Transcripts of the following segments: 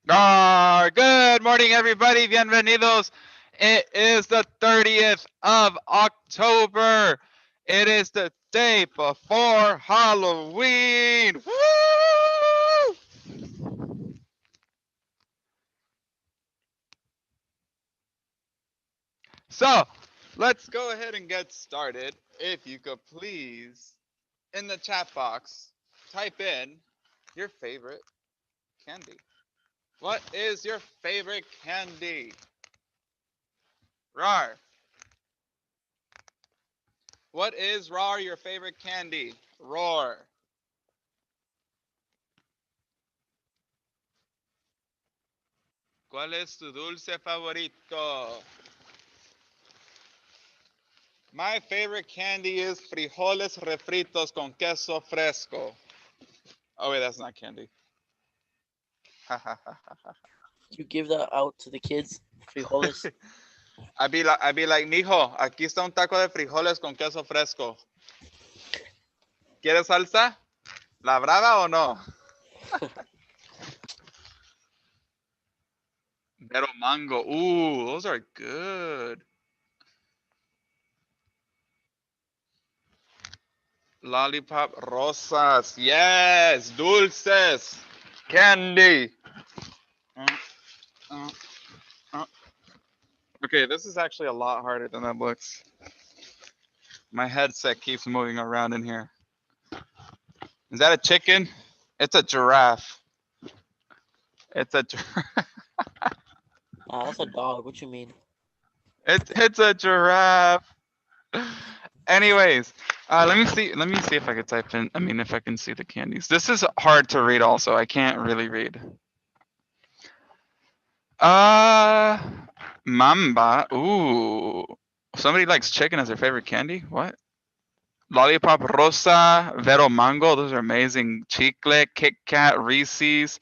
Good morning, everybody. Bienvenidos. It is the 30th of October. It is the day before Halloween. Woo! So, let's go ahead and get started. If you could please, in the chat box, type in your favorite candy. What is your favorite candy? Rar. What is Rar your favorite candy? Roar. ¿Cuál es tu dulce favorito? My favorite candy is frijoles refritos con queso fresco. Oh wait, that's not candy. You give that out to the kids, frijoles. I'd be like, mijo, aquí está un taco de frijoles con queso fresco. ¿Quieres salsa? ¿La brava o no? Pero mango. Ooh, those are good. Lollipop rosas. Yes, dulces. Candy. Uh, uh. Okay, this is actually a lot harder than that looks. My headset keeps moving around in here. Is that a chicken? It's a giraffe. It's a Nah, that's a dog. What you mean? it's a giraffe. Anyways, let me see. Let me see if I could type in. I mean, if I can see the candies. This is hard to read. Also, I can't really read. Uh, Mamba. Ooh, somebody likes chicken as their favorite candy. What? Lollipop Rosa, Vero Mango. Those are amazing. Chicle, Kit Kat, Reese's,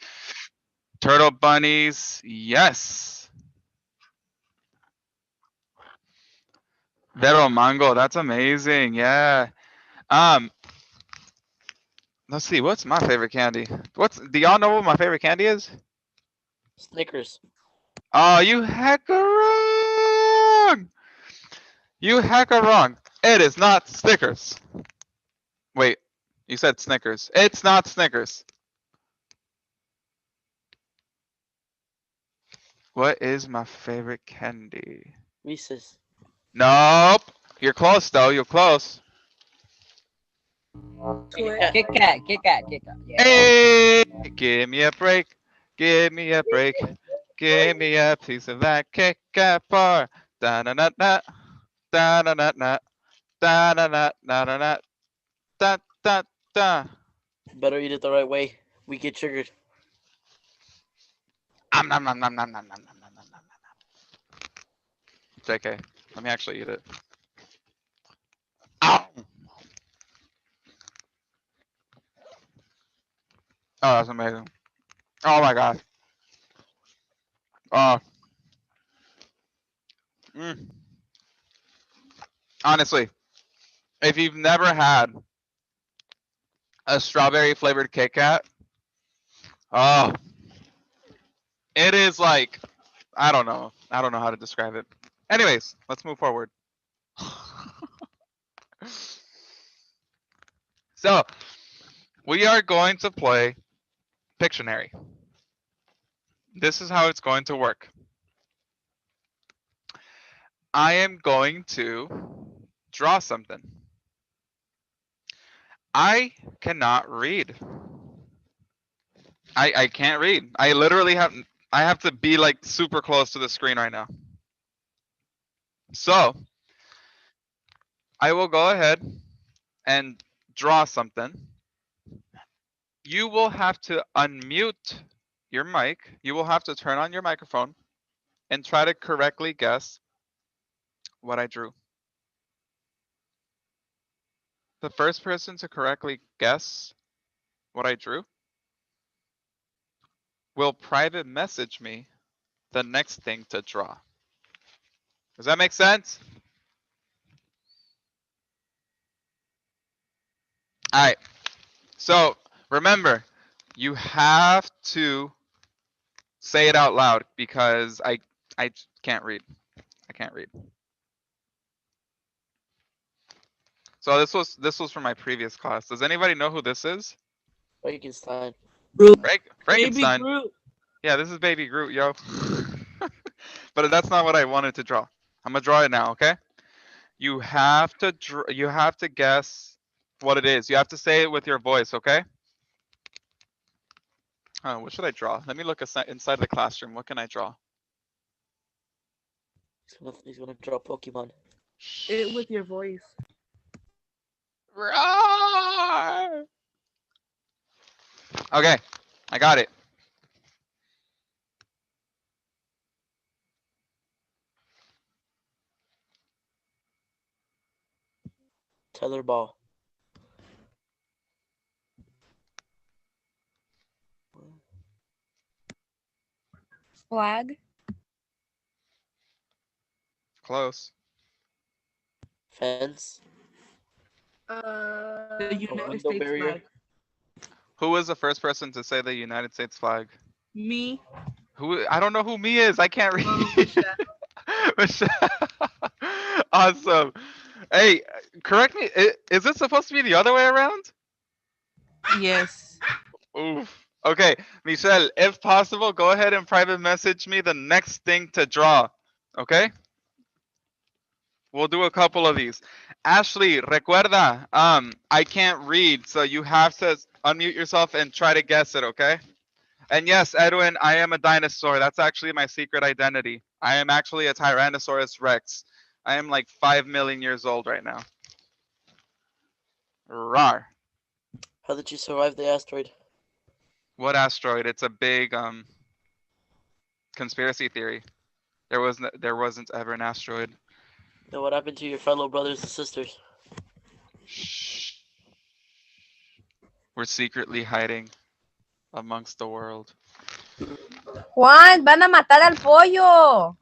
Turtle Bunnies. Yes. Vero Mango. That's amazing. Yeah. Um, let's see. What's my favorite candy? Do y'all know what my favorite candy is? Snickers. Oh, you hecker wrong. You hecker wrong. It is not Snickers. Wait, you said Snickers. It's not Snickers. What is my favorite candy? Reese's. Nope. You're close though. You're close. Kit Kat. Kit Kat, Kit Kat, Kit Kat. Yeah. Hey, give me a break. Give me a break. Give me a piece of that Kit Kat bar. Da na na na. Da na na na. Da na na na na na. Da da da. Better eat it the right way. We get triggered. Nom nom nom nom nom nom nom nom nom nom. JK. Let me actually eat it. Ow. Oh, that's amazing. Oh my gosh. Oh. Mm. Honestly, if you've never had a strawberry flavored Kit Kat, oh, it is like I don't know. I don't know how to describe it. Anyways, let's move forward. So we are going to play Pictionary. This is how it's going to work. I am going to draw something. I cannot read. I can't read. I have to be like super close to the screen right now. So I will go ahead and draw something. You will have to unmute your mic. You will have to turn on your microphone and try to correctly guess what I drew. The first person to correctly guess what I drew will private message me the next thing to draw. Does that make sense? All right. So remember, you have to say it out loud because I can't read. I can't read. So this was from my previous class. Does anybody know who this is? Frankenstein. Groot. Baby Frankenstein. Groot. Yeah, this is Baby Groot, yo. But that's not what I wanted to draw. I'm gonna draw it now, okay? You have to you have to guess what it is. You have to say it with your voice, okay? What should I draw? Let me look inside the classroom. What can I draw? He's gonna draw Pokemon. It with your voice. Roar! Okay, I got it. Tetherball. Flag. Close. Fence. The United window States barrier. flag. Who was the first person to say the United States flag? Me. Who? I don't know who me is. I can't read. Michelle. Michelle. Awesome. Hey, correct me. Is this supposed to be the other way around? Yes. Oof. Okay, Michelle, if possible, go ahead and private message me the next thing to draw. Okay? We'll do a couple of these. Ashley, recuerda, I can't read, so you have to unmute yourself and try to guess it, okay? And yes, Edwin, I am a dinosaur. That's actually my secret identity. I am actually a Tyrannosaurus Rex. I am like 5 million years old right now. Rar. How did you survive the asteroid? What asteroid? It's a big conspiracy theory. There wasn't ever an asteroid. Then what happened to your fellow brothers and sisters? Shh. We're secretly hiding amongst the world. Juan, van a matar al pollo.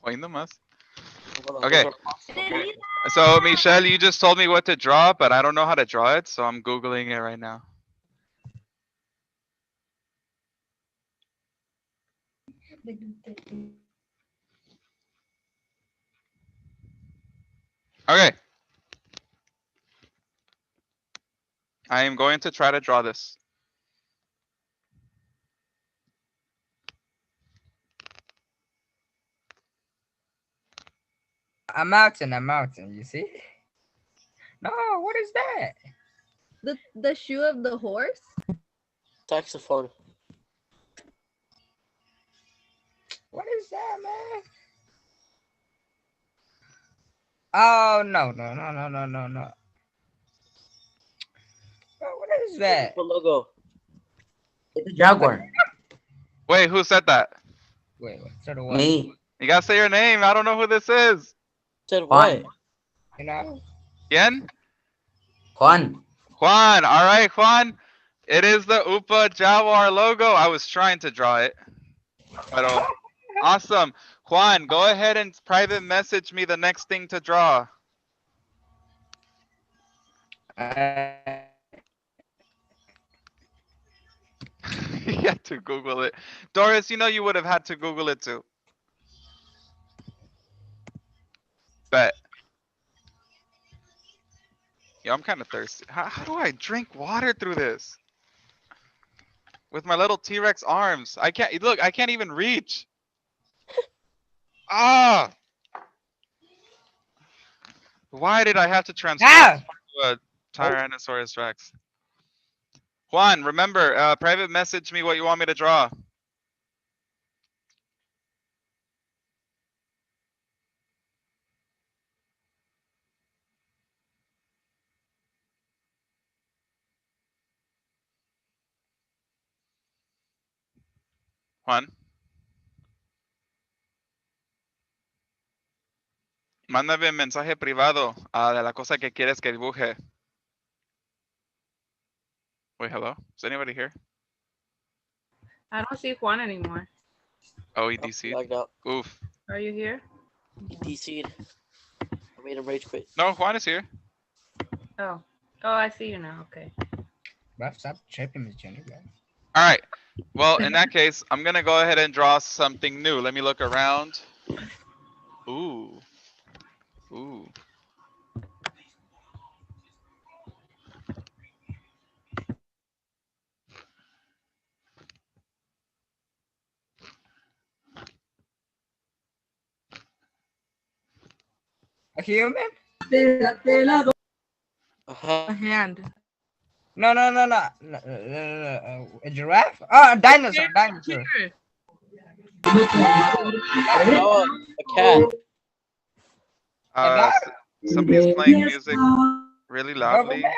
Hoy nomás. Hold on, Okay. those are possible. So Michelle, you just told me what to draw, but I don't know how to draw it, so I'm Googling it right now. Okay. I am going to try to draw this. A mountain, you see? No, what is that? The shoe of the horse? Saxophone. What is that, man? Oh, no. Oh, what is that? What logo? It's a jaguar. Wait, who said that? Wait, sort of what? Me, You gotta say your name. I don't know who this is. Said what? Juan. You know? Quién? Juan. Juan. All right, Juan. It is the Upa Jaguar logo. I was trying to draw it. Pero, awesome. Juan, go ahead and private message me the next thing to draw. You had to Google it. Doris, you know you would have had to Google it too. Bet. Yo, I'm kind of thirsty. How do I drink water through this? With my little T-Rex arms. I can't, look, I can't even reach. Ah! Why did I have to transform Ah! to a Tyrannosaurus Rex? Juan, remember, private message me what you want me to draw. Juan. Mándame mensaje privado de la cosa que quieres que dibuje. Wait, hello? Is anybody here? I don't see Juan anymore. Oh, he DC'd? Lagged out. Oof. Are you here? He DC'd. I made him rage quit. No, Juan is here. Oh. Oh, I see you now. Okay. Bro, stop tripping, Miss Jenny, bro. All right. Well, in that case, I'm gonna go ahead and draw something new. Let me look around. Ooh. Ooh. A human? Uh-huh. A hand. No. A giraffe? Oh, a dinosaur. Dinosaur. Here. Oh, a cat. A dog? Somebody's playing music really Rubber loudly. man?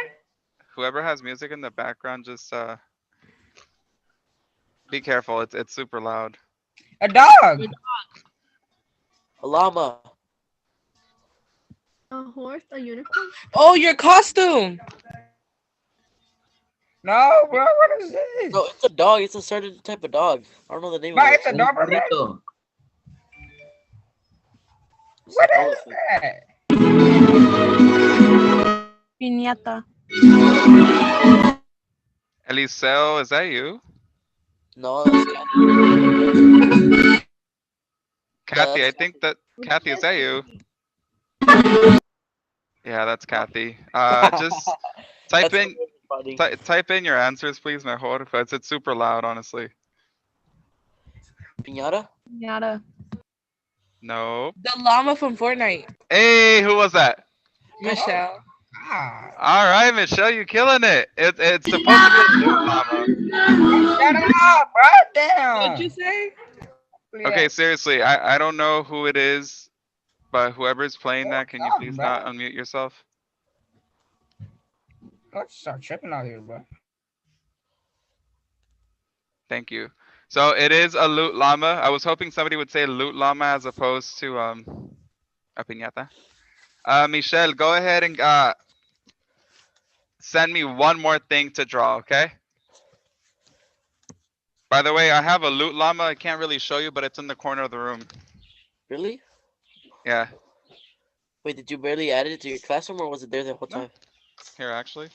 Whoever has music in the background, just be careful. It's super loud. A dog. A llama. A horse, a unicorn. Oh, your costume. No, bro. What is this? No, it's a dog. It's a certain type of dog. I don't know the name But of it's it. a Doberman. Burrito. It's What an is elephant. that? Piñata. Eliseo, is that you? No, that's cat. Kathy, I that's think that Kathy, is that you? Yeah, that's Kathy. Just type That's in funny. type in your answers, please, mejor, because it's super loud, honestly. Piñata? Piñata. No. The llama from Fortnite. Hey, who was that? Michelle. Ah, All right, Michelle, you killing it. It's supposed to be a loot llama. shut up, bro. Damn. What'd you say? Okay, seriously, I don't know who it is, but whoever's playing that, can you Stop, please bro. not unmute yourself? Let's start tripping out here, bro. Thank you. So it is a loot llama. I was hoping somebody would say loot llama as opposed to a piñata. Michelle, go ahead and send me one more thing to draw, okay? By the way, I have a loot llama. I can't really show you, but it's in the corner of the room. Really? Yeah, Wait, did you barely add it to your classroom or was it there the whole No. time? here actually.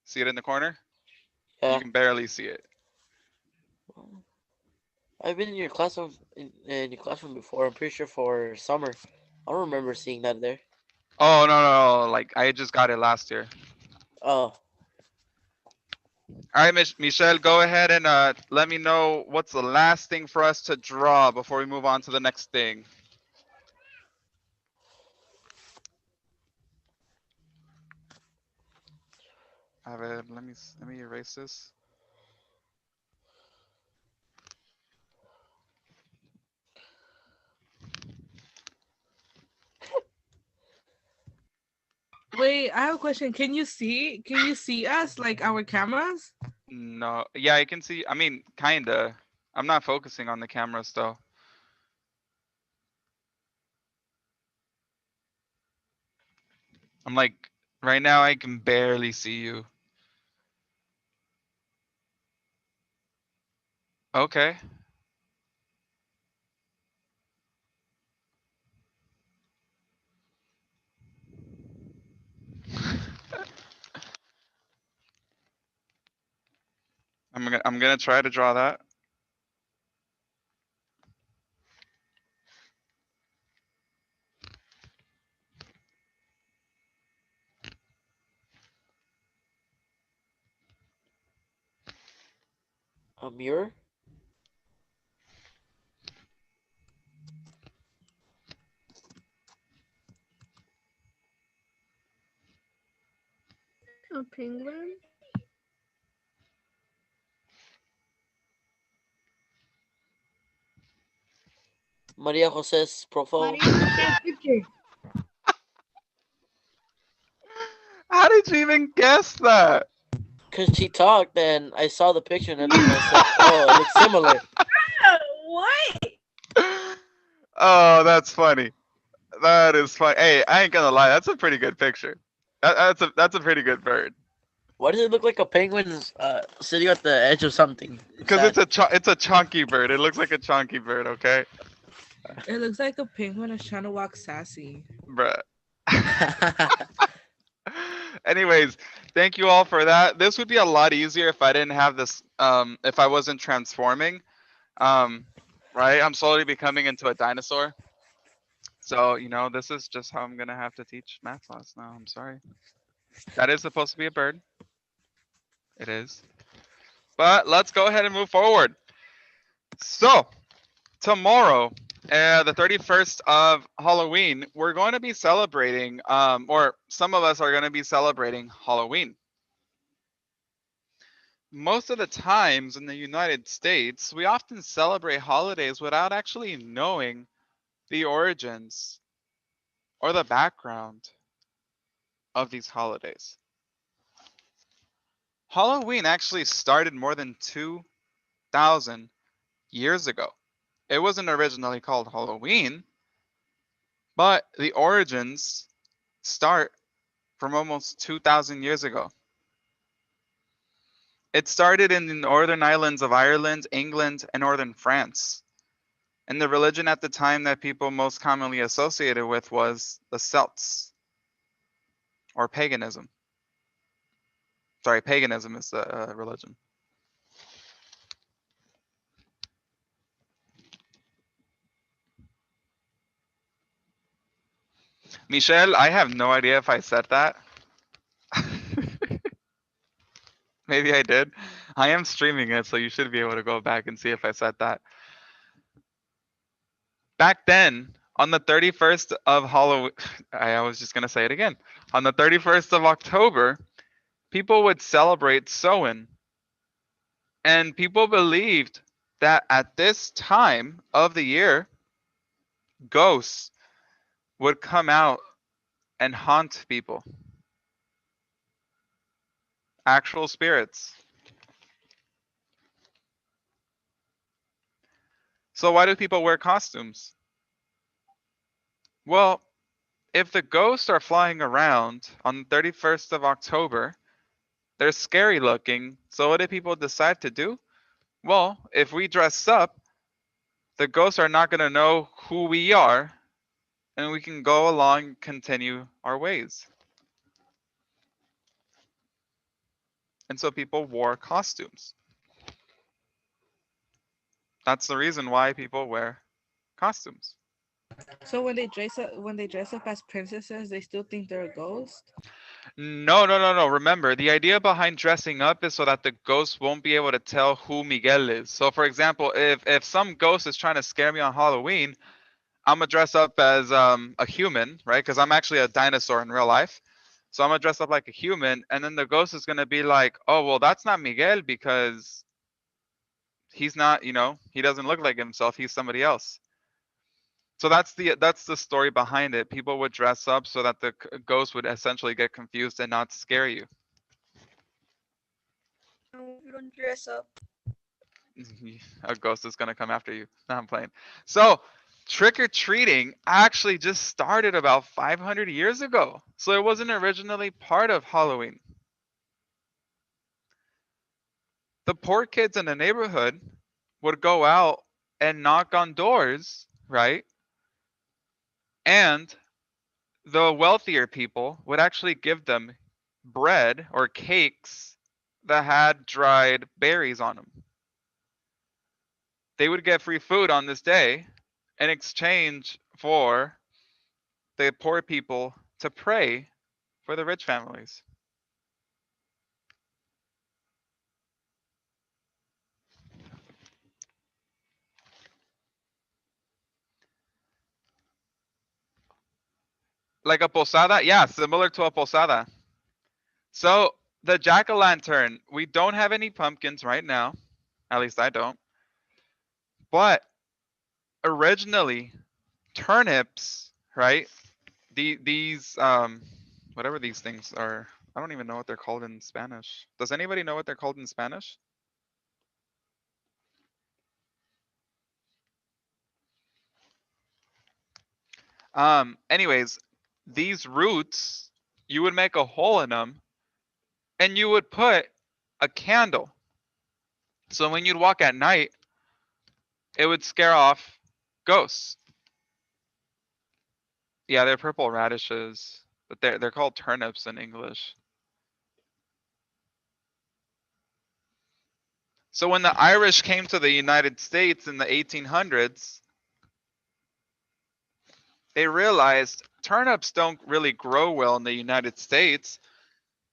See it in the corner? You Yeah. can barely see it. I've been in your classroom in your classroom before. I'm pretty sure for summer. I don't remember seeing that there. Oh, no, like I just got it last year. Oh, All right, Michelle, go ahead and let me know what's the last thing for us to draw before we move on to the next thing. A ver, let me erase this. Wait, I have a question. Can you see? Can you see us like our cameras? No, yeah, I can see. I mean, kinda. I'm not focusing on the cameras though. I'm like, right now I can barely see you. Okay. I'm gonna try to draw that. a mirror? A penguin. Maria Jose's profile. How did you even guess that? Because she talked and I saw the picture and then I said, oh, it looks similar. What? Oh, that's funny. That is funny. Hey, I ain't gonna lie. That's a pretty good picture. That's a pretty good bird. Why does it look like a penguin sitting at the edge of something? Because it's a chunky bird. It looks like a chunky bird. Okay, It looks like a penguin is trying to walk sassy. bruh. Anyways, thank you all for that. This would be a lot easier if I didn't have this, if I wasn't transforming. Um, right? I'm slowly becoming into a dinosaur. So, this is just how I'm gonna have to teach math class now. I'm sorry. That is supposed to be a bird. It is. But let's go ahead and move forward. So, tomorrow, the 31st of Halloween, we're going to be celebrating, or some of us are going to be celebrating Halloween. Most of the times in the United States, we often celebrate holidays without actually knowing the origins or the background of these holidays. Halloween actually started more than 2,000 years ago. It wasn't originally called Halloween, but the origins start from almost 2,000 years ago. It started in the northern islands of Ireland, England, and northern France. And the religion at the time that people most commonly associated with was the Celts, or paganism. Sorry, paganism is the religion. Michelle, I have no idea if I said that. Maybe I did. I am streaming it, so you should be able to go back and see if I said that. Back then, on the 31st of Halloween, I was just going to say it again. On the 31st of October, people would celebrate Samhain. And people believed that at this time of the year, ghosts would come out and haunt people. Actual spirits. So why do people wear costumes? Well, if the ghosts are flying around on the 31st of October, they're scary looking. So what do people decide to do? Well, if we dress up, the ghosts are not going to know who we are, and we can go along and continue our ways. And so people wore costumes. That's the reason why people wear costumes. So when they dress up as princesses, they still think they're a ghost. No, no, no, no. Remember, the idea behind dressing up is so that the ghost won't be able to tell who Miguel is. So, for example, if some ghost is trying to scare me on Halloween, I'm gonna dress up as a human, right? Because I'm actually a dinosaur in real life. So I'm gonna dress up like a human, and then the ghost is gonna be like, "Oh, well, that's not Miguel because he's not, he doesn't look like himself. He's somebody else." So that's the story behind it. People would dress up so that the ghost would essentially get confused and not scare you. No, you don't dress up. A ghost is gonna come after you. No, I'm playing. So trick or treating actually just started about 500 years ago. So it wasn't originally part of Halloween. The poor kids in the neighborhood would go out and knock on doors, right? And the wealthier people would actually give them bread or cakes that had dried berries on them. They would get free food on this day in exchange for the poor people to pray for the rich families. Like a posada? Yeah, similar to a posada. So the jack-o'-lantern, we don't have any pumpkins right now. At least I don't. But originally, turnips, right? These whatever these things are, I don't even know what they're called in Spanish. Does anybody know what they're called in Spanish? Anyways, these roots, you would make a hole in them and you would put a candle. So when you'd walk at night, it would scare off ghosts. Yeah, they're purple radishes. but they're called turnips in English. So when the Irish came to the United States in the 1800s, they realized turnips don't really grow well in the United States.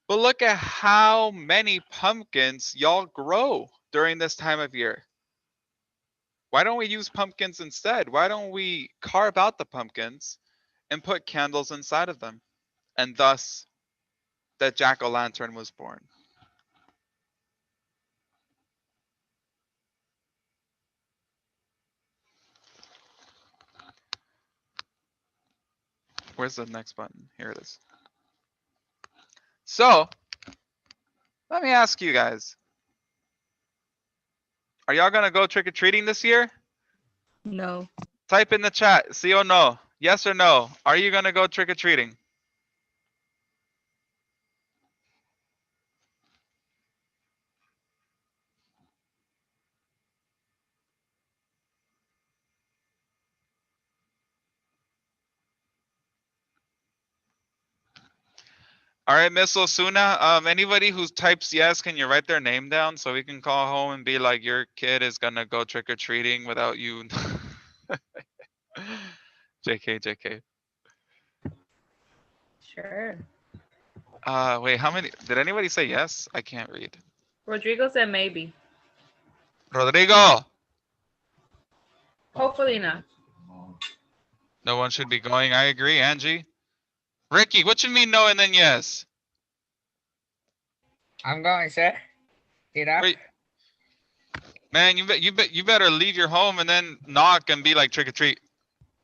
But look at how many pumpkins y'all grow during this time of year. Why don't we use pumpkins instead? Why don't we carve out the pumpkins and put candles inside of them? And thus, the jack-o'-lantern was born. Where's the next button? Here it is. So, let me ask you guys. Are y'all gonna go trick-or-treating this year? No. Type in the chat, sí or no. Yes or no. Are you gonna go trick-or-treating? All right, Miss Osuna, anybody who types yes, can you write their name down so we can call home and be like, your kid is gonna go trick-or-treating without you? JK, JK. Sure. Wait, how many? Did anybody say yes? I can't read. Rodrigo said maybe. Rodrigo! Hopefully not. No one should be going. I agree, Angie. Ricky, what you mean no and then yes? I'm going, sir. Get up. Wait. Man, you better leave your home and then knock and be like trick or treat.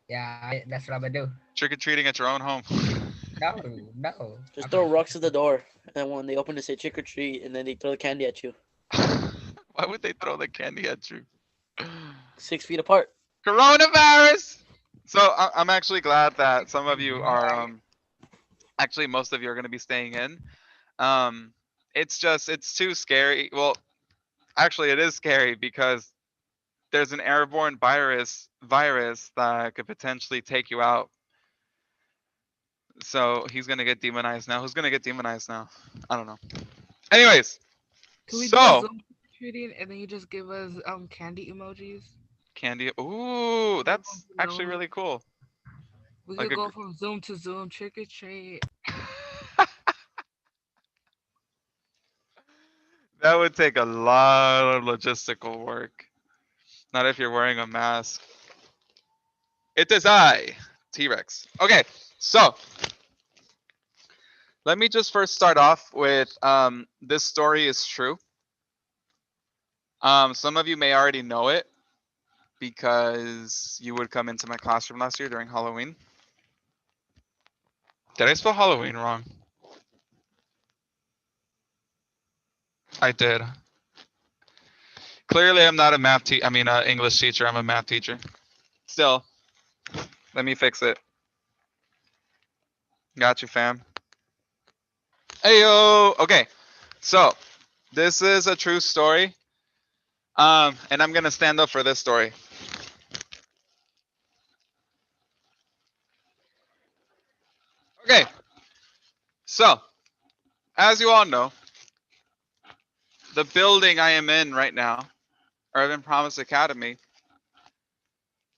Yeah, that's what I'm gonna do. Trick or treating at your own home. No, no. Just I'm throw not- rocks at the door, and when they open to say trick or treat, and then they throw the candy at you, Why would they throw the candy at you? 6 feet apart. Coronavirus. So I'm actually glad that some of you are actually most of you are going to be staying in. It's too scary. Well, actually it is scary because there's an airborne virus that could potentially take you out. So he's going to get demonized now. Who's going to get demonized now? I don't know. Anyways, Can we do a so Zoom treating and then you just give us candy emojis? candy. Ooh, that's actually Zoom. really cool. We Like could a go from Zoom to Zoom, trick or treat. That would take a lot of logistical work. Not if you're wearing a mask. It is I, T-Rex. Okay, so let me just first start off with this story is true. Some of you may already know it because you would come into my classroom last year during Halloween. Did I spell Halloween wrong? I did. Clearly, I'm not a English teacher. I'm a math teacher. Still, let me fix it. Got you, fam. Heyo. Okay, so this is a true story. And I'm gonna stand up for this story. Okay, so as you all know, the building I am in right now, Urban Promise Academy,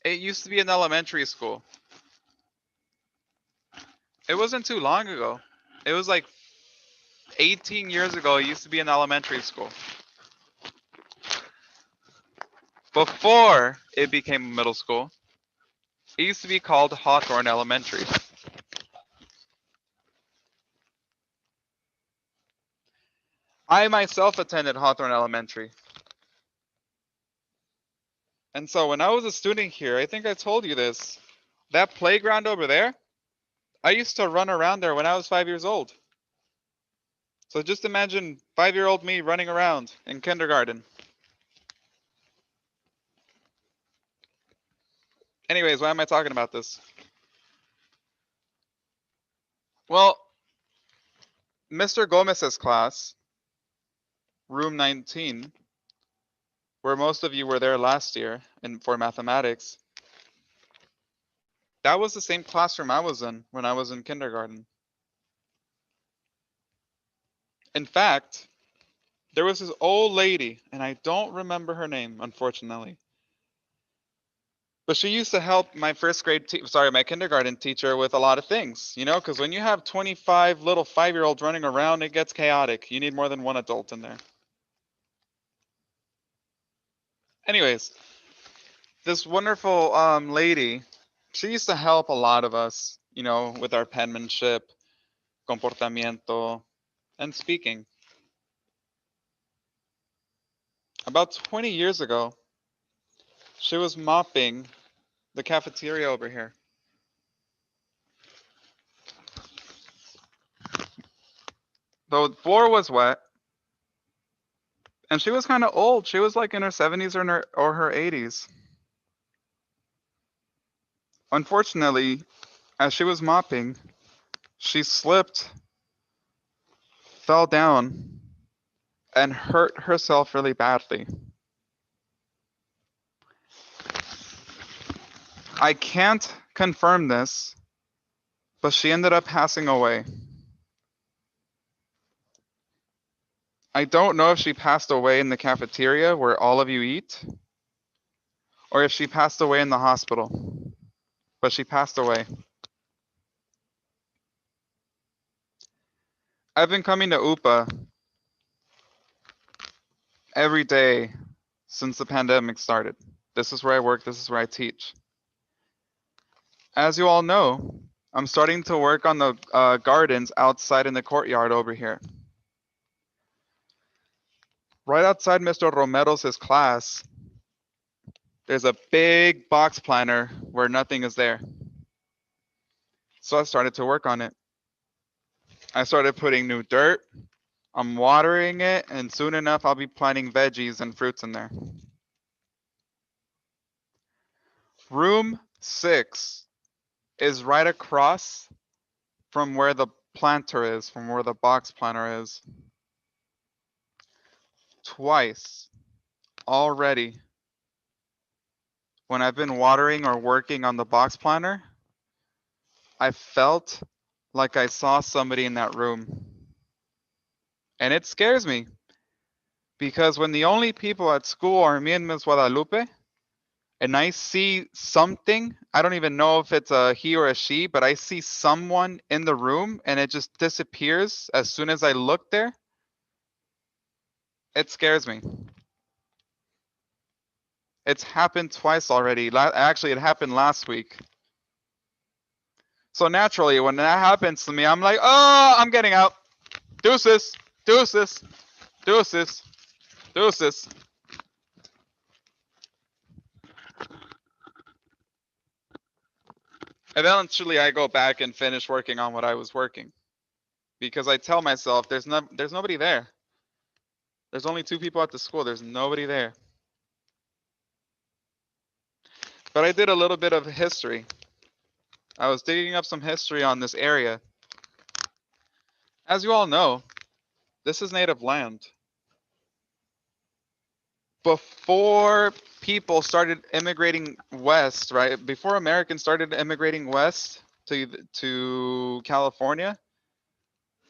it used to be an elementary school. It wasn't too long ago. It was like 18 years ago. It used to be an elementary school. Before it became a middle school, it used to be called Hawthorne Elementary. I myself attended Hawthorne Elementary. And so when I was a student here, I think I told you this, that playground over there, I used to run around there when I was 5 years old. So just imagine 5-year-old me running around in kindergarten. Anyways, why am I talking about this? Well, Mr. Gomez's class, room 19, where most of you were there last year for mathematics, that was the same classroom I was in when I was in kindergarten. In fact, there was this old lady, and I don't remember her name, unfortunately. But she used to help my my kindergarten teacher with a lot of things, you know, because when you have 25 little 5-year-olds running around, it gets chaotic. You need more than one adult in there. Anyways, this wonderful lady, she used to help a lot of us, you know, with our penmanship, comportamiento, and speaking. About 20 years ago, she was mopping the cafeteria over here. The floor was wet, and she was kind of old. She was like in her 70s or her 80s. Unfortunately, as she was mopping, she slipped, fell down, and hurt herself really badly. I can't confirm this, but she ended up passing away. I don't know if she passed away in the cafeteria where all of you eat, or if she passed away in the hospital, but she passed away. I've been coming to UPA every day since the pandemic started. This is where I work, this is where I teach. As you all know, I'm starting to work on the gardens outside in the courtyard over here. Right outside Mr. Romero's class, there's a big box planter where nothing is there. So I started to work on it. I started putting new dirt, I'm watering it, and soon enough I'll be planting veggies and fruits in there. Room 6 is right across from where the planter is, from where the box planter is. Twice already, when I've been watering or working on the box planter, I felt like I saw somebody in that room. And it scares me because when the only people at school are me and Miss Guadalupe, and I see something, I don't even know if it's a he or a she, but I see someone in the room and it just disappears as soon as I look there, it scares me. It's happened twice already. Actually, it happened last week. So naturally, when that happens to me, I'm like, oh, I'm getting out. Deuces, deuces, deuces, deuces. Eventually, I go back and finish working on what I was working because I tell myself there's nobody there. There's only 2 people at the school. There's nobody there. But I did a little bit of history. I was digging up some history on this area. As you all know, this is native land. Before people started immigrating west, right? Before Americans started immigrating west to California,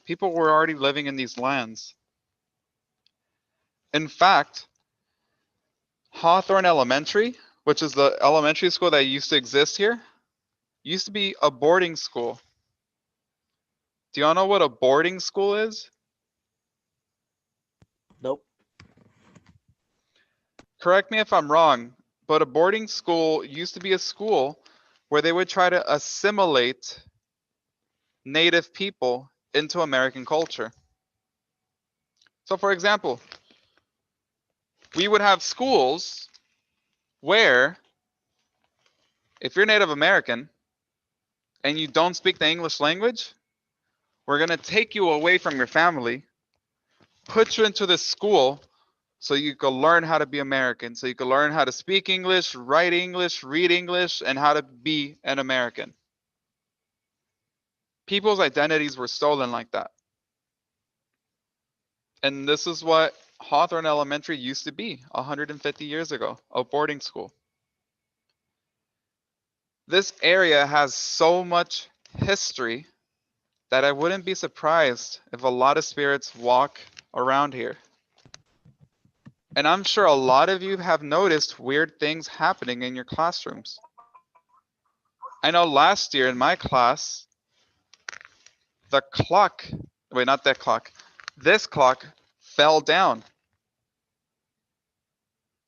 people were already living in these lands. In fact, Hawthorne Elementary, which is the elementary school that used to exist here, used to be a boarding school. Do y'all know what a boarding school is? Nope. Correct me if I'm wrong, but a boarding school used to be a school where they would try to assimilate native people into American culture. So for example, we would have schools where if you're Native American and you don't speak the English language, we're going to take you away from your family, put you into this school so you can learn how to be American, so you can learn how to speak English, write English, read English, and how to be an American. People's identities were stolen like that. And this is what Hawthorne Elementary used to be 150 years ago, a boarding school. This area has so much history that I wouldn't be surprised if a lot of spirits walk around here. And I'm sure a lot of you have noticed weird things happening in your classrooms. I know last year in my class, the clock, wait, not that clock, this clock fell down.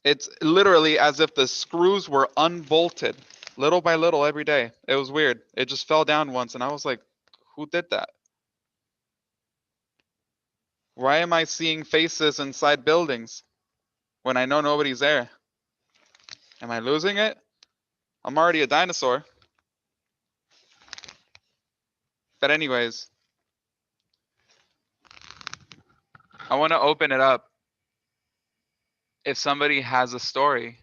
It's literally as if the screws were unbolted little by little every day. It was weird. It just fell down once and I was like, who did that? Why am I seeing faces inside buildings when I know nobody's there? Am I losing it? I'm already a dinosaur. But anyways, I want to open it up. If somebody has a story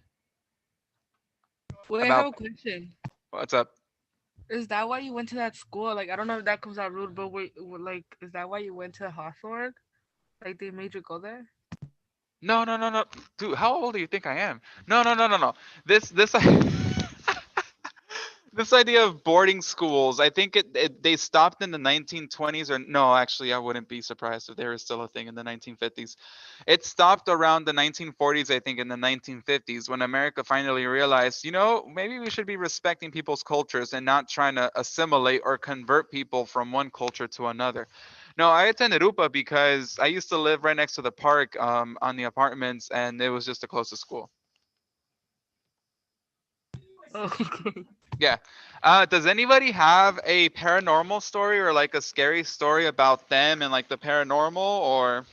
Wait, I have about a question. what's up, Is that why you went to that school? Like, I don't know if that comes out rude, but like, is that why you went to Hawthorne? Like, they made you go there? no, dude, how old do you think I am? No. This this idea of boarding schools, I think they stopped in the 1920s, or no, actually, I wouldn't be surprised if there was still a thing in the 1950s. It stopped around the 1940s, I think, in the 1950s, when America finally realized, maybe we should be respecting people's cultures and not trying to assimilate or convert people from one culture to another. No, I attended UPA because I used to live right next to the park, on the apartments, and it was just the closest school. Oh, Yeah. Does anybody have a paranormal story or like a scary story about them and like the paranormal, or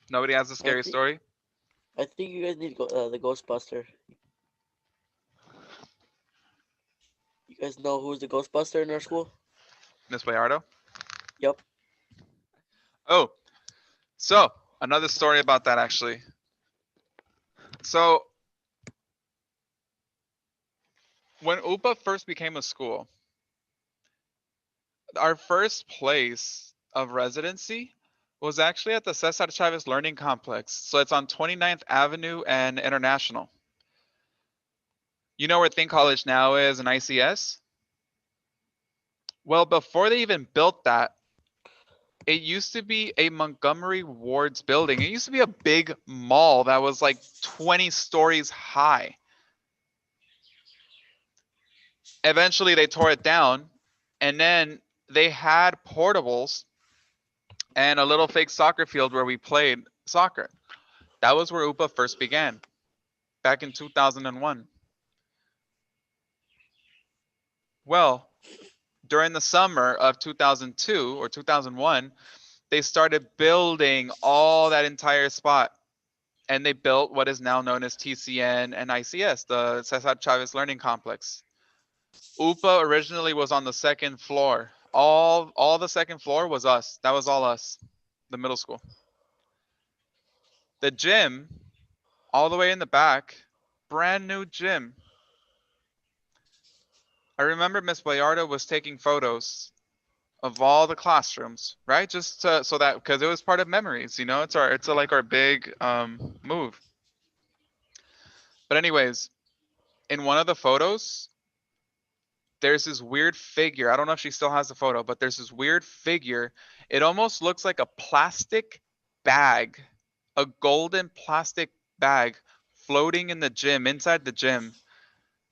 nobody has a I scary think story? I think you guys need the Ghostbuster. You guys know who's the Ghostbuster in our school? Miss Bayardo? Yep. Oh, so another story about that actually. So when UPA first became a school, our first place of residency was actually at the Cesar Chavez Learning Complex. So it's on 29th Avenue and International. You know where Think College now is and ICS? Well, before they even built that, it used to be a Montgomery Ward's building. It used to be a big mall that was like 20 stories high. Eventually, they tore it down, and then they had portables and a little fake soccer field where we played soccer. That was where UPA first began, back in 2001. Well, during the summer of 2002 or 2001, they started building all that entire spot. And they built what is now known as TCN and ICS, the Cesar Chavez Learning Complex. UPA originally was on the second floor. All the second floor was us. That was all us, the middle school. The gym, all the way in the back, brand new gym. I remember Miss Bayardo was taking photos of all the classrooms, right? Just so that, because it was part of memories, it's like our big move. But anyways, in one of the photos, there's this weird figure. I don't know if she still has the photo, but there's this weird figure. It almost looks like a plastic bag, a golden plastic bag floating in the gym, inside the gym.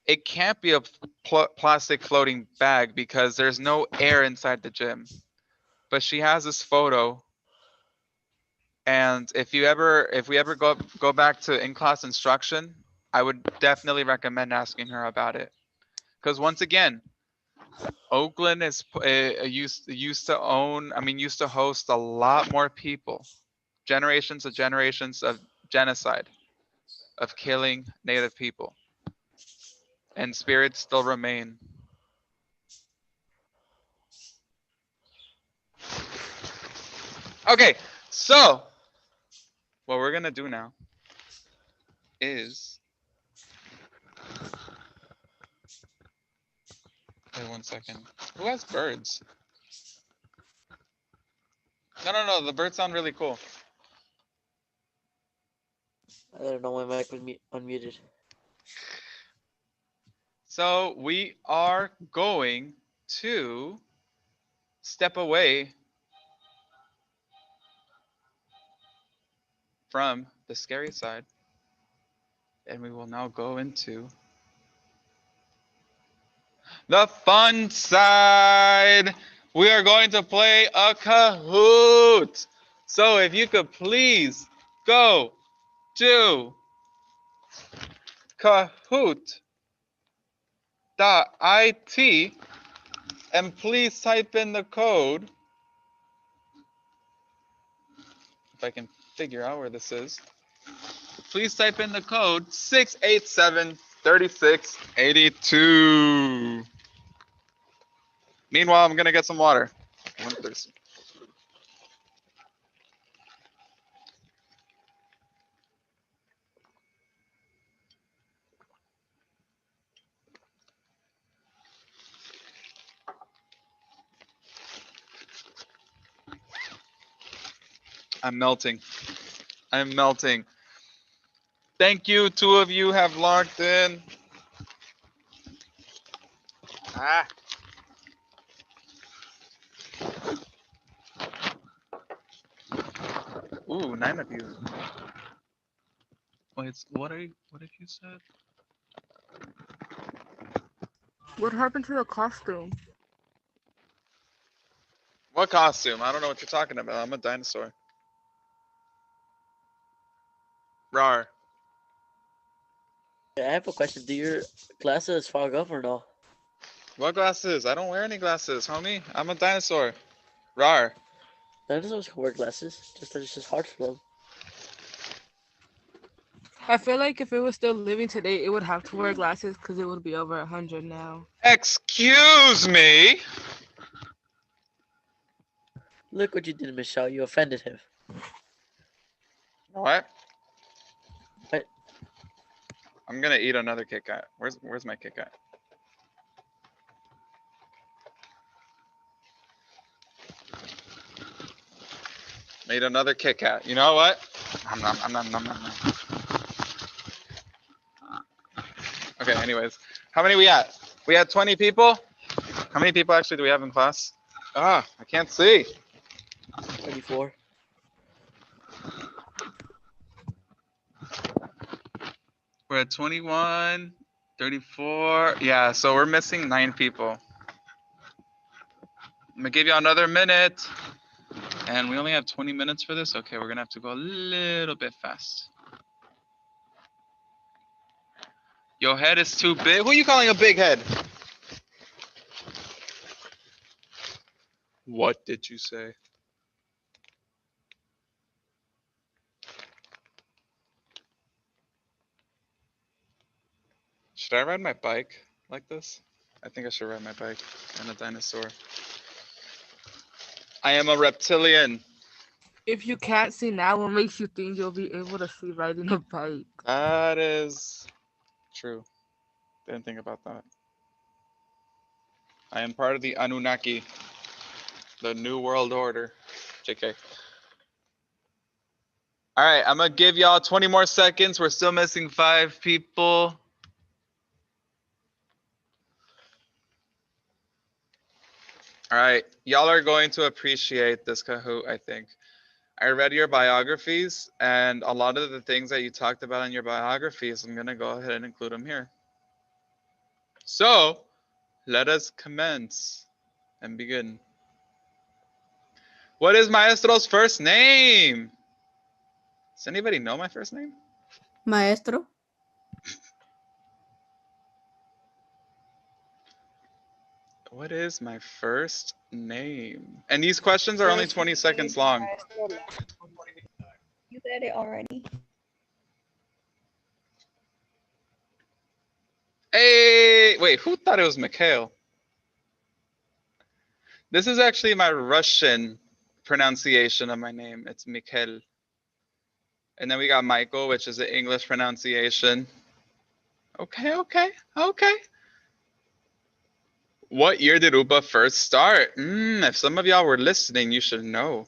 It can't be a plastic floating bag because there's no air inside the gym. But she has this photo. And if we ever go back to in-class instruction, I would definitely recommend asking her about it. Because once again, Oakland is used to own, I mean, used to host a lot more people, generations of genocide, of killing Native people, and spirits still remain. Okay, so what we're gonna do now is, wait 1 second. Who has birds? No, the birds sound really cool. I don't know, my mic was unmuted. So we are going to step away from the scary side, and we will now go into the fun side. We are going to play a Kahoot. So if you could please go to kahoot.it and please type in the code. If I can figure out where this is. Please type in the code 687-3682. Meanwhile, I'm going to get some water. I'm thirsty. I'm melting. I'm melting. Thank you. 2 of you have logged in. Ah. Ooh, 9 of you. Wait, what have you said? What happened to the costume? What costume? I don't know what you're talking about. I'm a dinosaur. Rar. Yeah, I have a question. Do your glasses fog up or no? What glasses? I don't wear any glasses, homie. I'm a dinosaur. Rar. Dinosaurs can wear glasses, just that it's just hard for them. I feel like if it was still living today, it would have to wear glasses because it would be over 100 now. Excuse me. Look what you did, Michelle. You offended him. What? What? I'm gonna eat another Kit Kat. Where's my Kit Kat? Made another Kit Kat. You know what? Nom. Okay, anyways. How many we at? We had 20 people? How many people actually do we have in class? Ah, I can't see. 24. We're at 21, 34. Yeah, so we're missing 9 people. I'm gonna give you another minute. And we only have 20 minutes for this? Okay, we're gonna have to go a little bit fast. Your head is too big. Who are you calling a big head? What did you say? Should I ride my bike like this? I think I should ride my bike. I'm a dinosaur. I am a reptilian. If you can't see now, what makes you think you'll be able to see riding a bike? That is true. Didn't think about that. I am part of the Anunnaki, the New World Order. JK. All right, I'm gonna give y'all 20 more seconds. We're still missing 5 people. All right, y'all are going to appreciate this Kahoot, I think. I read your biographies, and a lot of the things that you talked about in your biographies, I'm gonna go ahead and include them here. So, let us commence and begin. What is Maestro's first name? Does anybody know my first name? Maestro. What is my first name? And these questions are only 20 seconds long. You said it already. Hey, wait, who thought it was Mikhail? This is actually my Russian pronunciation of my name. It's Mikhail. And then we got Michael, which is the English pronunciation. Okay. What year did UPA first start? If some of y'all were listening, you should know.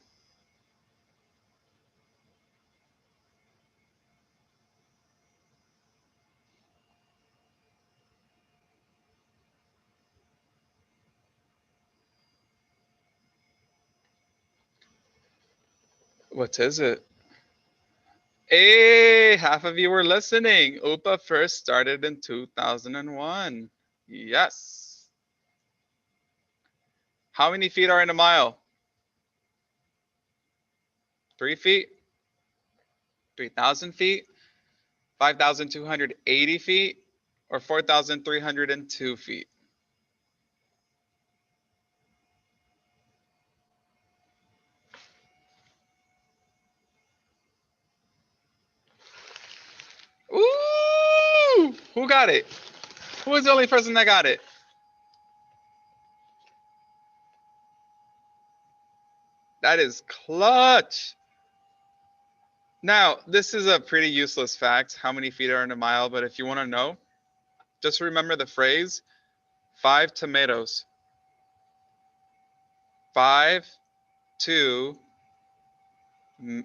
What is it? Hey, half of you were listening. UPA first started in 2001. Yes. How many feet are in a mile? 3 feet? 3,000 feet? 5,280 feet? Or 4,302 feet? Ooh! Who got it? Who was the only person that got it? That is clutch. Now, this is a pretty useless fact, how many feet are in a mile, but if you want to know, just remember the phrase 5 tomatoes. 5, 2,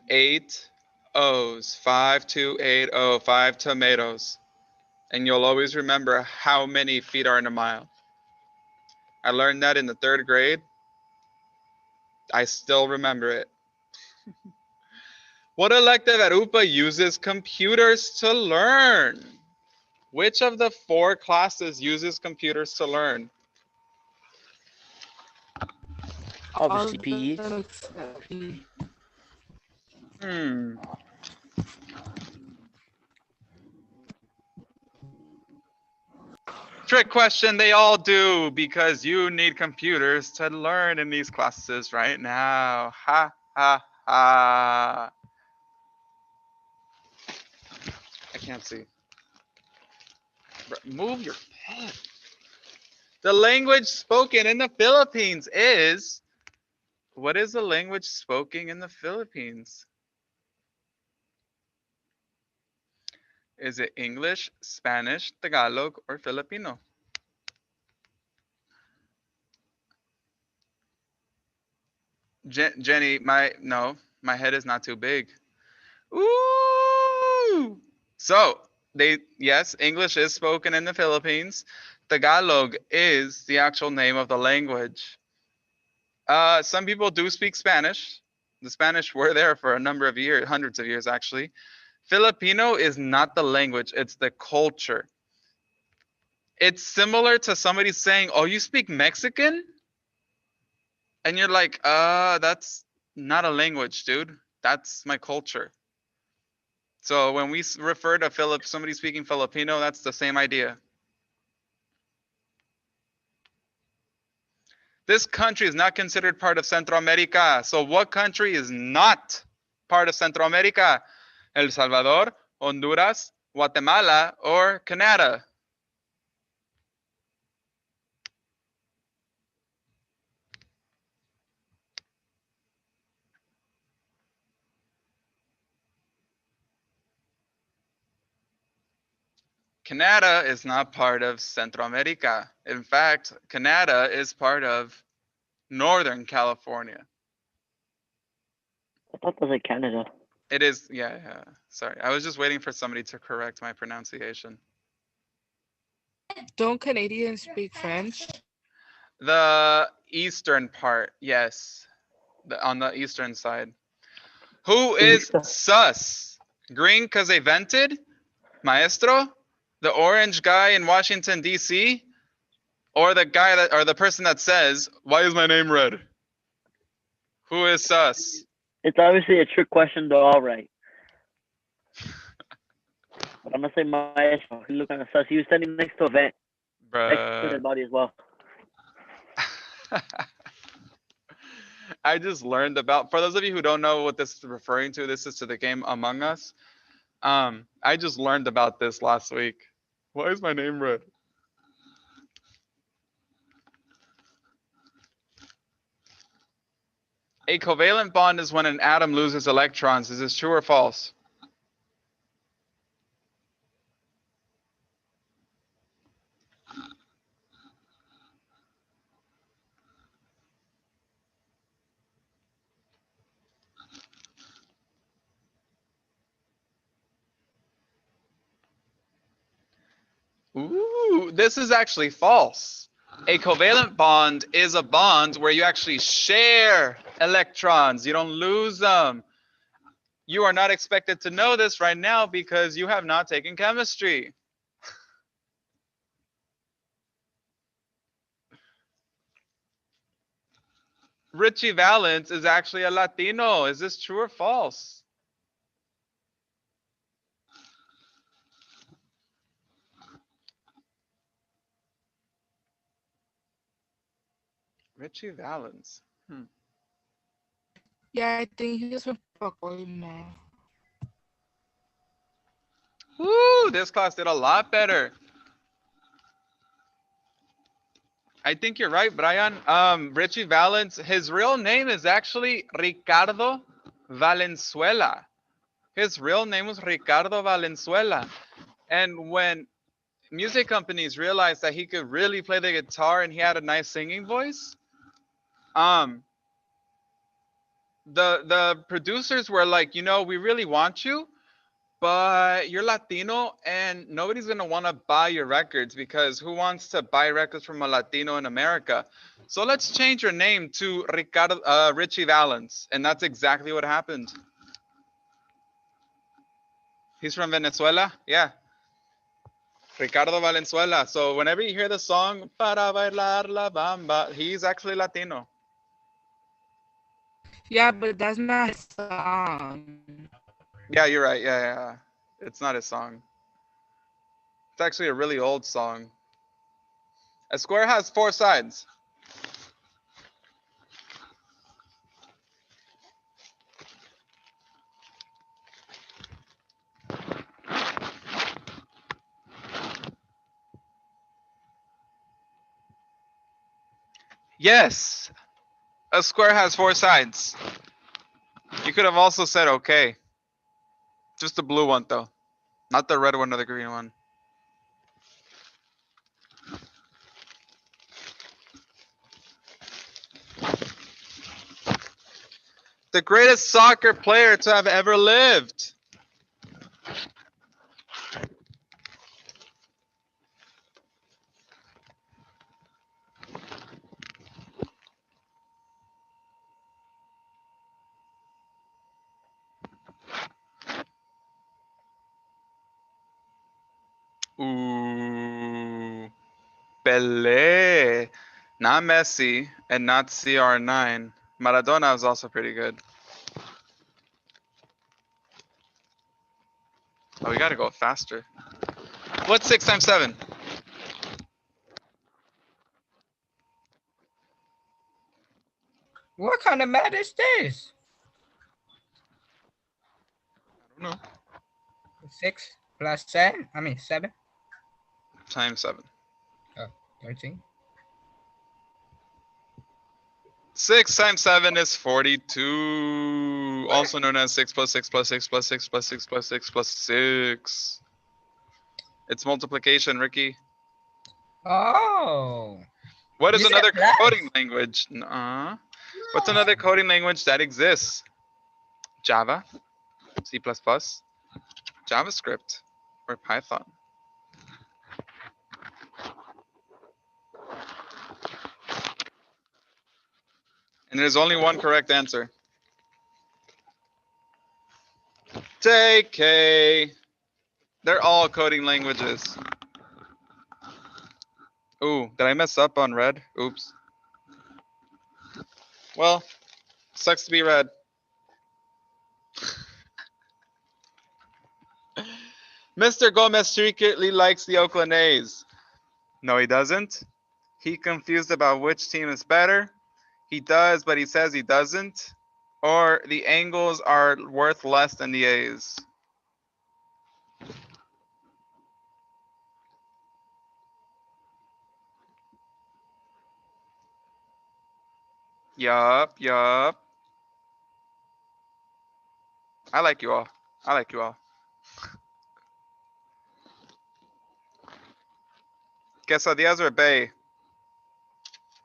8 O's. 5, 2, 8, 0, 5 tomatoes. And you'll always remember how many feet are in a mile. I learned that in the 3rd grade. I still remember it. What elective at UPA uses computers to learn? Which of the 4 classes uses computers to learn? Obviously, All PE. of them except PE. Hmm. Trick question, they all do, because you need computers to learn in these classes right now. Ha, ha, ha. I can't see. Move your head. The language spoken in the Philippines is... What is the language spoken in the Philippines? Is it English, Spanish, Tagalog, or Filipino? Jenny, my head is not too big. Ooh! So, yes, English is spoken in the Philippines. Tagalog is the actual name of the language. Some people do speak Spanish. The Spanish were there for a number of years, hundreds of years actually. Filipino is not the language, it's the culture. It's similar to somebody saying, "Oh, you speak Mexican?" And you're like, that's not a language, dude. That's my culture." So when we refer to somebody speaking Filipino, that's the same idea. This country is not considered part of Central America. So what country is not part of Central America? El Salvador, Honduras, Guatemala, or Canada? Canada is not part of Central America. In fact, Canada is part of Northern California. I thought that was like Canada. It is, yeah. Sorry, I was just waiting for somebody to correct my pronunciation. Don't Canadians speak French? The eastern part, yes. On the eastern side. Who is sus? Green because they vented? Maestro? The orange guy in Washington, D.C.? Or the guy that, or the person that says, "Why is my name red?" Who is sus? It's obviously a trick question, though. All right. But I'm gonna say Maestro. He looked kind of sus. He was standing next to a vent, next to Bruh. the body as well. I just learned about, for those of you who don't know what this is referring to, this is to the game Among Us. I just learned about this last week. Why is my name red? A covalent bond is when an atom loses electrons. Is this true or false? Ooh, this is actually false. A covalent bond is a bond where you actually share electrons. You don't lose them. You are not expected to know this right now because you have not taken chemistry. Richie Valens is actually a Latino. Is this true or false? Richie Valens. Yeah, I think he's from Colima. Woo, this class did a lot better. I think you're right, Brian. Richie Valens, his real name is actually Ricardo Valenzuela. His real name was Ricardo Valenzuela. And when music companies realized that he could really play the guitar and he had a nice singing voice, um, the producers were like, you know, we really want you, but you're Latino and nobody's gonna want to buy your records because who wants to buy records from a Latino in America? So let's change your name to Richie Valens, and that's exactly what happened. He's from Venezuela, yeah. Ricardo Valenzuela. So whenever you hear the song "Para bailar la bamba," he's actually Latino. Yeah, but that's not his song. Yeah, you're right. Yeah. It's not his song. It's actually a really old song. A square has 4 sides. Yes, a square has 4 sides. You could have also said okay. Just the blue one though, not the red one or the green one. The greatest soccer player to have ever lived. Ooh, Pelé, not Messi and not CR9. Maradona was also pretty good. Oh, we gotta go faster. What's 6 times 7? What kind of math is this? I don't know. 6 plus 7. I mean 7. Times 7. Oh, 13. 6 times 7 is 42. Also known as 6 plus 6 plus 6 plus 6 plus 6 plus 6 plus 6. It's multiplication, Ricky. Oh. What is You said another plus? coding language? What's another coding language that exists? Java, C++, JavaScript, or Python? And there's only one correct answer. JK. They're all coding languages. Ooh, did I mess up on red? Oops. Well, sucks to be red. Mr. Gomez secretly likes the Oakland A's. No, he doesn't. He confused about which team is better. He does, but he says he doesn't. Or the Angles are worth less than the A's. Yup. I like you all. Quesadillas or Bay?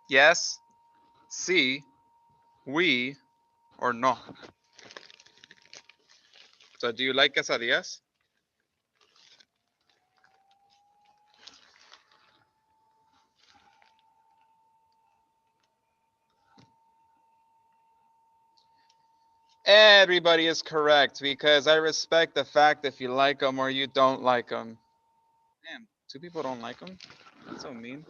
Yes, sí, oui, or no. So do you like quesadillas? Everybody is correct because I respect the fact if you like them or you don't like them. Damn, two people don't like them? That's so mean.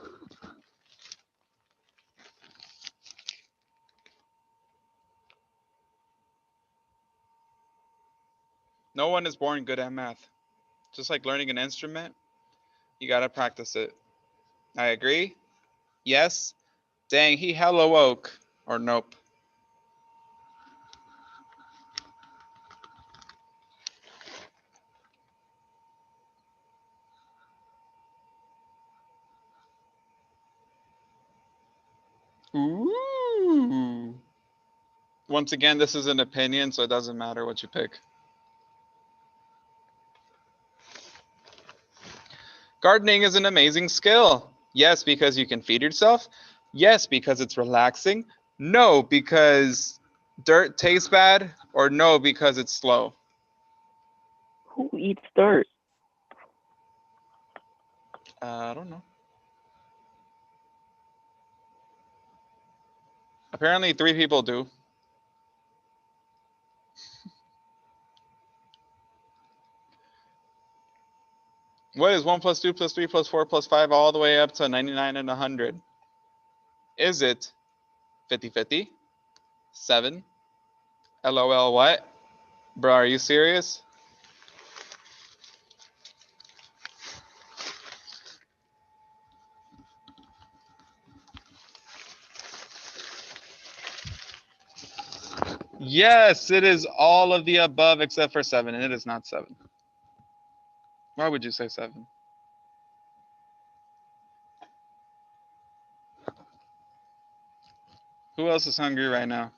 No one is born good at math. Just like learning an instrument, you gotta practice it. I agree? Yes? Dang, he hella woke. Or nope. Ooh. Once again, this is an opinion, so it doesn't matter what you pick. Gardening is an amazing skill. Yes, because you can feed yourself. Yes, because it's relaxing. No, because dirt tastes bad. Or no, because it's slow. Who eats dirt? I don't know. Apparently, 3 people do. What is 1 plus 2 plus 3 plus 4 plus 5 all the way up to 99 and 100? Is it 50-50? 7? LOL what? Bro, are you serious? Yes, it is all of the above except for 7, and it is not 7. Why would you say 7? Who else is hungry right now?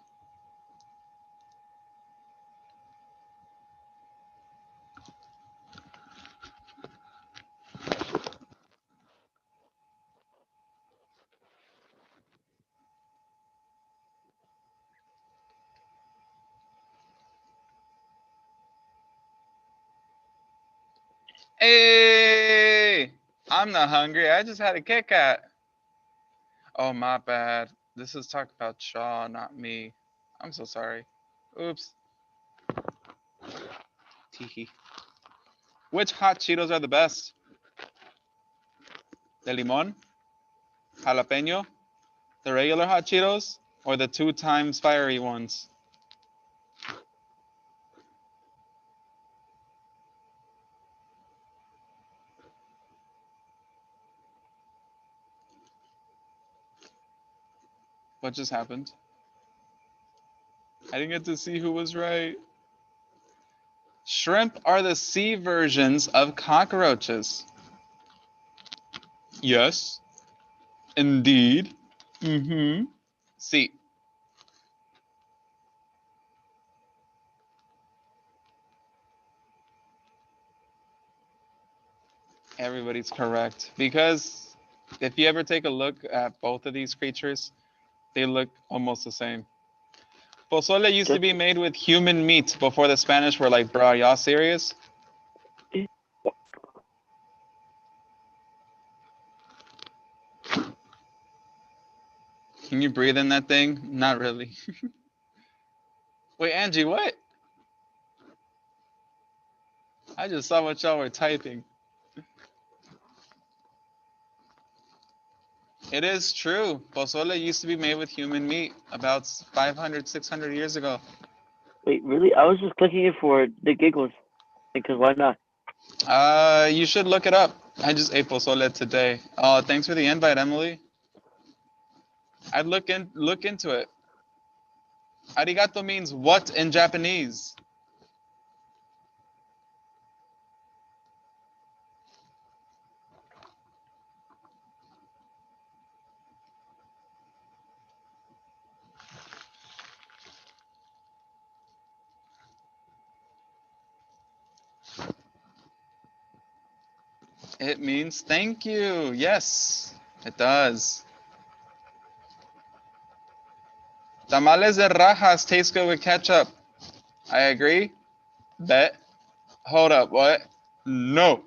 Hey, I'm not hungry. I just had a Kit Kat. Oh, my bad. This is talk about Shaw, not me. I'm so sorry. Oops. Teehee. Which hot Cheetos are the best? De limon, jalapeno, the regular hot Cheetos, or the 2 times fiery ones? What just happened? I didn't get to see who was right. Shrimp are the sea versions of cockroaches. Yes, indeed. Mm-hmm. See, everybody's correct. Because if you ever take a look at both of these creatures, they look almost the same. Pozole used to Just be made with human meat before the Spanish were like, bro, y'all serious? Can you breathe in that thing? Not really. Wait, Angie, what? I just saw what y'all were typing. It is true. Pozole used to be made with human meat about 500, 600 years ago. wait, really? I was just clicking it for the giggles because why not? You should look it up. I just ate pozole today. Oh, thanks for the invite, Emily. I'd look into it. Arigato means what in Japanese? It means thank you. Yes, it does. Tamales de rajas taste good with ketchup. I agree. Bet. Hold up. What? No.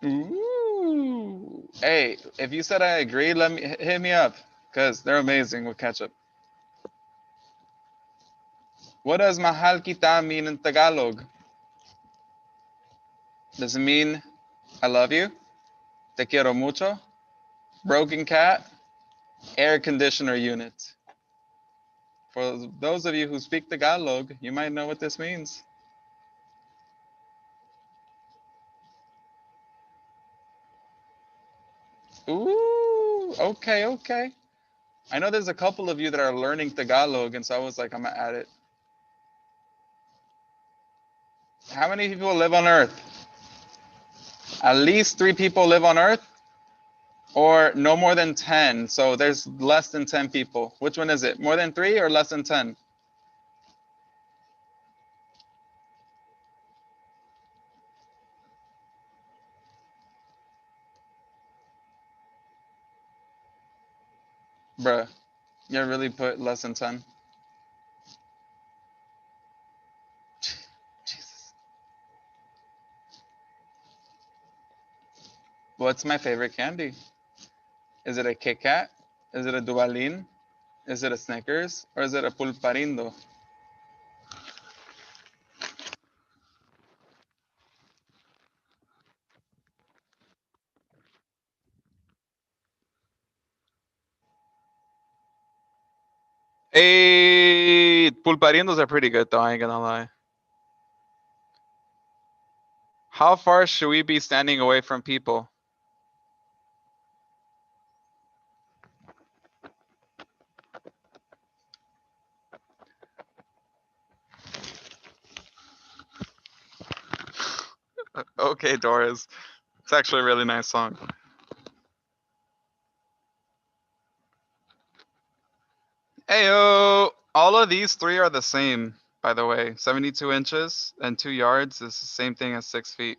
Ooh. Hey, if you said I agree, let me hit me up because they're amazing with ketchup. What does mahal kita mean in Tagalog? Does it mean I love you? Te quiero mucho? Broken cat? Air conditioner unit? For those of you who speak Tagalog, you might know what this means. Ooh, okay, okay. I know there's a couple of you that are learning Tagalog, and so I was like, I'm gonna add it. How many people live on Earth? At least 3 people live on Earth, or no more than 10. So there's less than 10 people. Which one is it? More than 3 or less than 10? Bruh, you really put less than 10? Jesus. What's my favorite candy? Is it a Kit Kat? Is it a Duvalin? Is it a Snickers? Or is it a Pulparindo? Hey, Pulparindos are pretty good though, I ain't gonna lie. How far should we be standing away from people? Okay, Doris. It's actually a really nice song. Heyo! All of these 3 are the same, by the way. 72 inches and 2 yards is the same thing as 6 feet.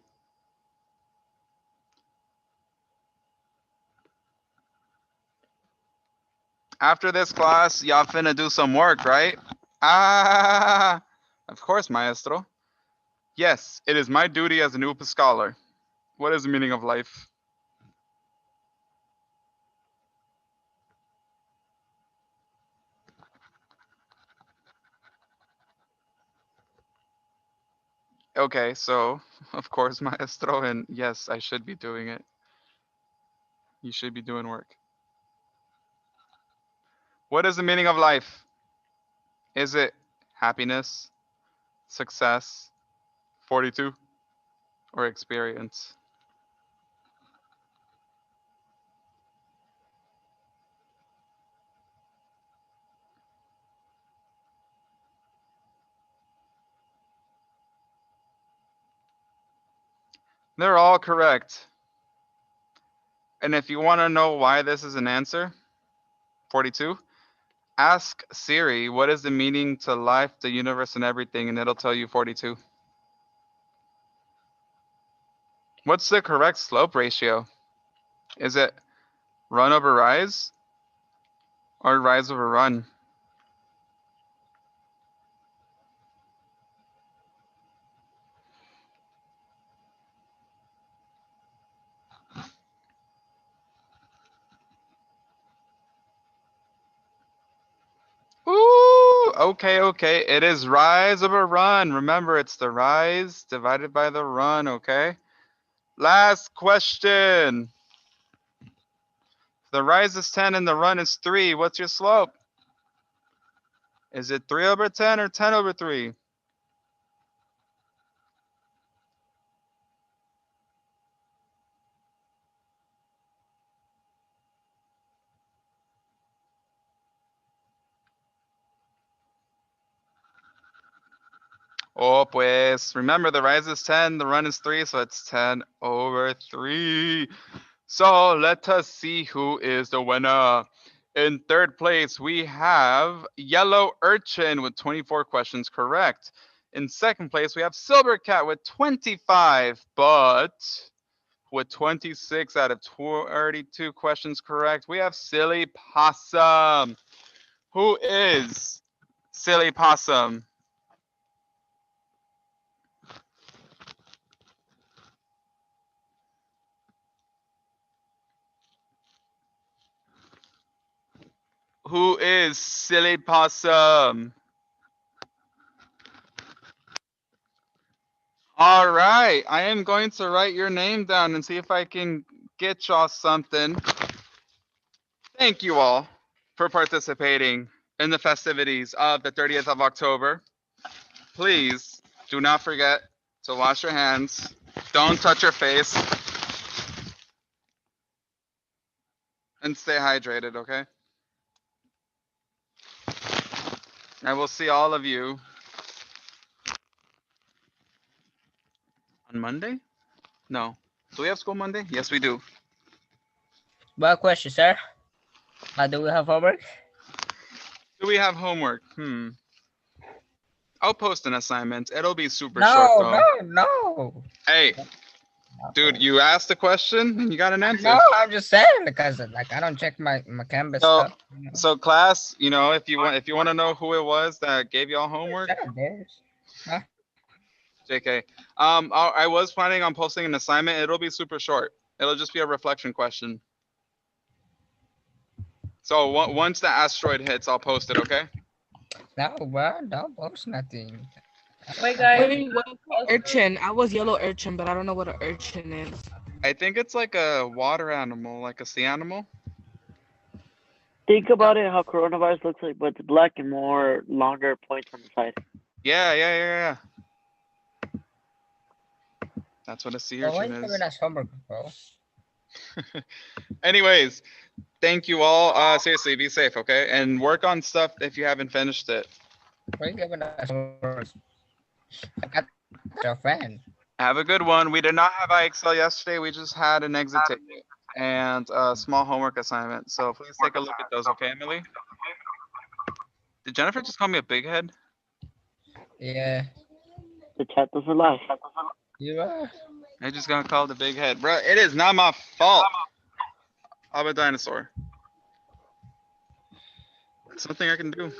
After this class, y'all finna do some work, right? Ah, of course, maestro. Yes, it is my duty as an UPA scholar. What is the meaning of life? Okay, so, of course, maestro, and yes, I should be doing it. You should be doing work. What is the meaning of life? Is it happiness, success, 42, or experience? They're all correct. And if you want to know why this is an answer, 42, ask Siri, what is the meaning to life, the universe, and everything, and it'll tell you 42. What's the correct slope ratio? Is it run over rise or rise over run? Ooh, okay, okay. It is rise over run. Remember, it's the rise divided by the run, okay? Last question. The rise is 10 and the run is 3. What's your slope? Is it 3 over 10 or 10 over 3? Oh, pues. Remember, the rise is 10, the run is 3, so it's 10 over 3. So let us see who is the winner. In third place, we have Yellow Urchin with 24 questions correct. In second place, we have Silver Cat with 25, but with 26 out of 32 questions correct, we have Silly Possum. Who is Silly Possum? Who is Silly Possum? All right, I am going to write your name down and see if I can get y'all something. Thank you all for participating in the festivities of the 30th of October. Please do not forget to wash your hands. Don't touch your face. And stay hydrated, okay? I will see all of you on Monday? No. Do we have school Monday? Yes, we do. Well, question, sir. Do we have homework? Do we have homework? I'll post an assignment. It'll be super short though. No. Hey, dude, you asked a question and you got an answer. No, I'm just saying because like I don't check my Canvas So, stuff. You know? so class, you know, if you want to know who it was that gave y'all homework, Shut up, Darius. Huh? JK. I was planning on posting an assignment. It'll be super short. It'll just be a reflection question. So once the asteroid hits, I'll post it. Okay. No, bro, don't post nothing. Wait, guys. Wait, what urchin? I was yellow urchin, but I don't know what an urchin is. I think it's like a water animal, like a sea animal. Think about it how coronavirus looks like, but it's black and more longer points on the side. Yeah. That's what a sea So why urchin you is. giving us homework, bro? Anyways, thank you all. Seriously, be safe, okay? And work on stuff if you haven't finished it. Why you giving us homework? I got your friend. Have a good one. We did not have IXL yesterday. We just had an exit ticket and a small homework assignment. So please take a look at those, okay, Emily? Did Jennifer just call me a big head? Yeah, The chat doesn't lie. you are. I just got called a big head. Bro, it is not my fault. I'm a dinosaur. It's nothing I can do.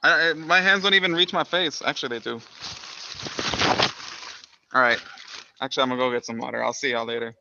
My hands don't even reach my face. Actually, they do. All right. Actually, I'm gonna go get some water. I'll see y'all later.